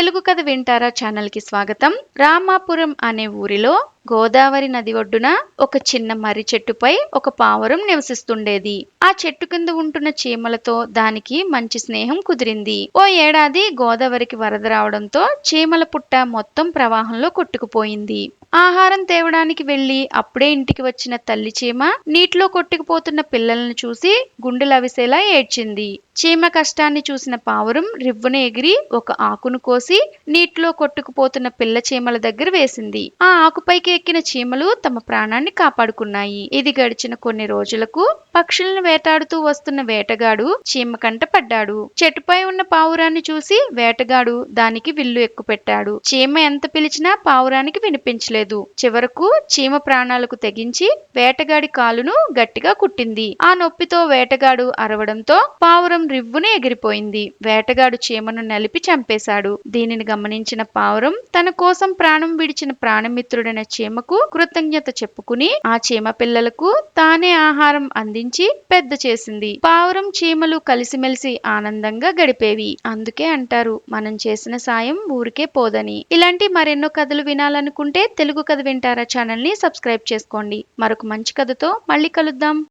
తెలుగు కథ వింటారా ఛానల్‌కి స్వాగతం. రామాపురం అనే ఊరిలో గోదావరి నది ఒడ్డున ఒక చిన్న మర్రి చెట్టుపై ఒక పావురం నివసిస్తుండేది. ఆ చెట్టు కింద ఉంటున్న చీమలతో దానికి మంచి స్నేహం కుదిరింది. ఓ ఏడాది గోదావరికి వరద రావడంతో చీమల పుట్ట మొత్తం ప్రవాహంలో కొట్టుకుపోయింది. ఆహారం తేవడానికి వెళ్లి అప్పుడే ఇంటికి వచ్చిన తల్లి చీమ నీటిలో కొట్టుకుపోతున్న పిల్లలను చూసి గుండెలవిసేలా ఏడ్చింది. చీమ కష్టాన్ని చూసిన పావురం రివ్వున ఎగిరి ఒక ఆకును కోసి నీటిలో కొట్టుకుపోతున్న పిల్ల చీమల దగ్గర వేసింది. ఆ ఆకుపైకి ఎక్కిన చీమలు తమ ప్రాణాన్ని కాపాడుకున్నాయి. ఇది గడిచిన కొన్ని రోజులకు పక్షులను వేటాడుతూ వస్తున్న వేటగాడు చీమ కంట పడ్డాడు. చెట్టుపై ఉన్న పావురాన్ని చూసి వేటగాడు దానికి విల్లు ఎక్కుపెట్టాడు. చీమ ఎంత పిలిచినా పావురానికి వినిపించలేదు. చివరకు చీమ ప్రాణాలకు తెగించి వేటగాడి కాలును గట్టిగా కుట్టింది. ఆ నొప్పితో వేటగాడు అరవడంతో పావురం రివ్వున ఎగిరిపోయింది. వేటగాడు చీమను నలిపి చంపేశాడు. దీనిని గమనించిన పావురం తన కోసం ప్రాణం విడిచిన ప్రాణమిత్రుడైన చీమకు కృతజ్ఞత చెప్పుకుని ఆ చీమ పిల్లలకు తానే ఆహారం అందించి పెద్ద చేసింది. పావురం చీమలు కలిసిమెలిసి ఆనందంగా గడిపేవి. అందుకే అంటారు, మనం చేసిన సాయం ఊరికే పోదని. ఇలాంటి మరెన్నో కథలు వినాలనుకుంటే తెలుగు కథ వింటారా ఛానల్ ని సబ్స్క్రైబ్ చేసుకోండి. మరొక మంచి కథతో మళ్ళీ కలుద్దాం.